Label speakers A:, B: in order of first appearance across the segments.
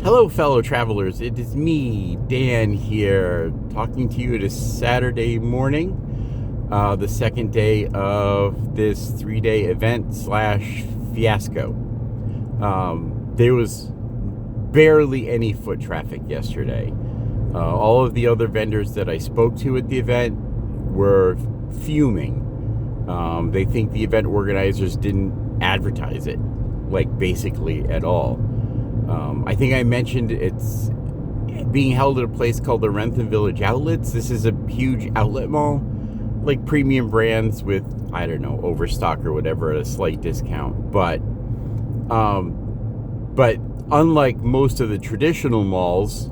A: Hello, fellow travelers. It is me, Dan, here, talking to you this Saturday morning, the second day of this 3-day event slash fiasco. There was barely any foot traffic yesterday. All of the other vendors that I spoke to at the event were fuming. They think the event organizers didn't advertise it, like basically at all. I think I mentioned it's being held at a place called the Rentham Village Outlets. This is a huge outlet mall, like premium brands with, I don't know, Overstock or whatever at a slight discount. But unlike most of the traditional malls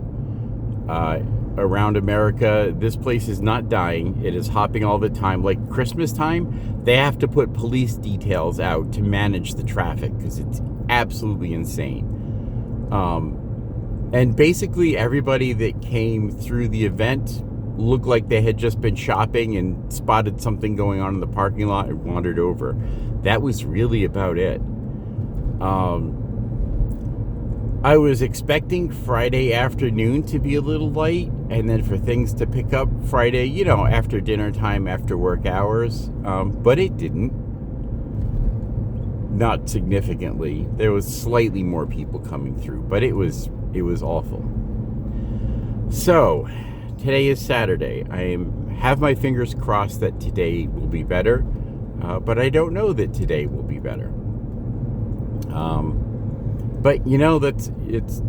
A: around America, this place is not dying. It is hopping all the time. Like Christmas time, they have to put police details out to manage the traffic because it's absolutely insane. And basically everybody that came through the event looked like they had just been shopping and spotted something going on in the parking lot and wandered over. That was really about it. I was expecting Friday afternoon to be a little light and then for things to pick up Friday, after dinner time, after work hours. But it didn't. Not significantly. There was slightly more people coming through, but it was awful. So today is Saturday. I have my fingers crossed that today will be better, but I don't know that today will be better. But it's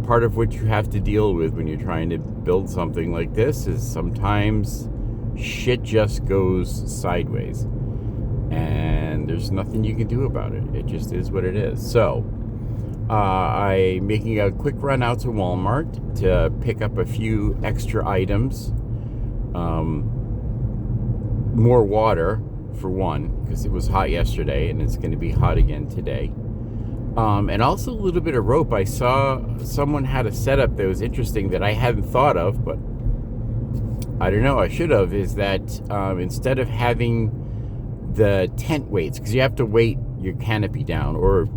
A: part of what you have to deal with when you're trying to build something like this. Is sometimes shit just goes sideways. And there's nothing you can do about it. It just is what it is. So, I'm making a quick run out to Walmart to pick up a few extra items. More water, for one, because it was hot yesterday and it's going to be hot again today. And also a little bit of rope. I saw someone had a setup that was interesting that I hadn't thought of, but I don't know, I should have, is that instead of having the tent weights, because you have to weight your canopy down or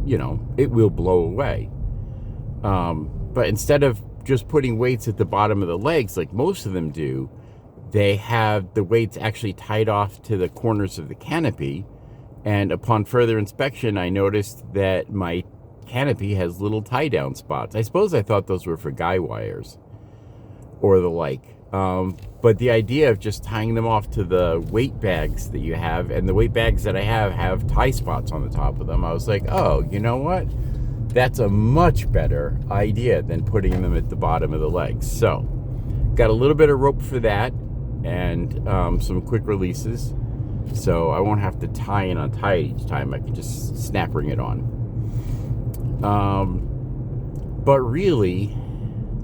A: it will blow away, but instead of just putting weights at the bottom of the legs like most of them do, they have the weights actually tied off to the corners of the canopy. And upon further inspection, I noticed that my canopy has little tie down spots. I suppose I thought those were for guy wires or the like. But the idea of just tying them off to the weight bags that you have, and the weight bags that I have tie spots on the top of them, I was like, oh, you know what? That's a much better idea than putting them at the bottom of the legs. So, got a little bit of rope for that, and some quick releases. So I won't have to tie and untie it each time. I can just snap ring it on. But really,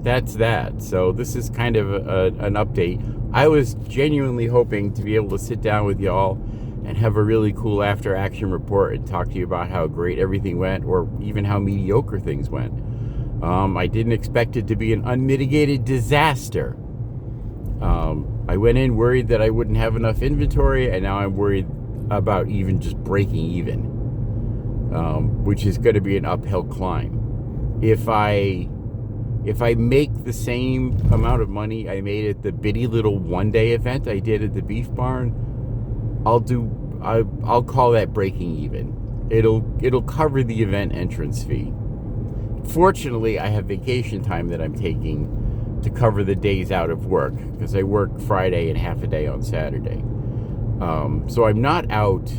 A: that's that. So this is kind of an update. I was genuinely hoping to be able to sit down with y'all and have a really cool after action report and talk to you about how great everything went, or even how mediocre things went. I didn't expect it to be an unmitigated disaster. I went in worried that I wouldn't have enough inventory, and now I'm worried about even just breaking even, which is going to be an uphill climb. If I make the same amount of money I made at the bitty little one-day event I did at the Beef Barn, I'll call that breaking even. It'll cover the event entrance fee. Fortunately, I have vacation time that I'm taking to cover the days out of work, because I work Friday and half a day on Saturday. So I'm not out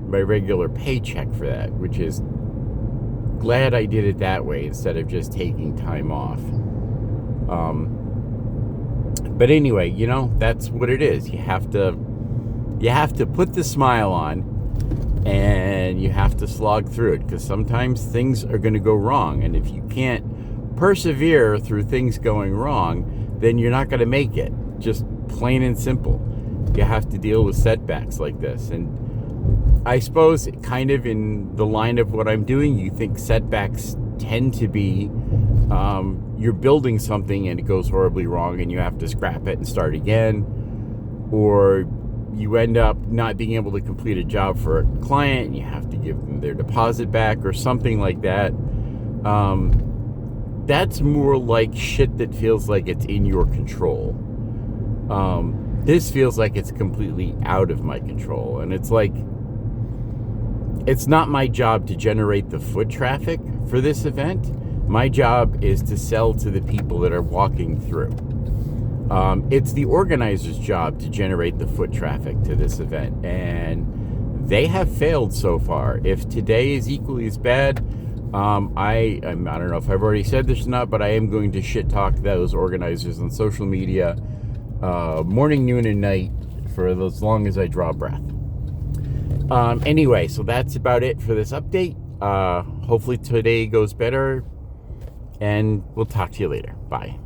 A: my regular paycheck for that, which is glad I did it that way instead of just taking time off. But anyway, that's what it is. You have to put the smile on, and you have to slog through it, because sometimes things are going to go wrong, and if you can't persevere through things going wrong, then you're not going to make it. Just plain and simple. You have to deal with setbacks like this. And I suppose kind of in the line of what I'm doing, you think setbacks tend to be you're building something and it goes horribly wrong and you have to scrap it and start again, or you end up not being able to complete a job for a client and you have to give them their deposit back or something like that. that's more like shit that feels like it's in your control. This feels like it's completely out of my control. And it's like, it's not my job to generate the foot traffic for this event. My job is to sell to the people that are walking through. It's the organizer's job to generate the foot traffic to this event. And they have failed so far. If today is equally as bad, I don't know if I've already said this or not, but I am going to shit talk those organizers on social media morning, noon, and night for as long as I draw breath. Anyway, so that's about it for this update. Hopefully today goes better, and we'll talk to you later. Bye.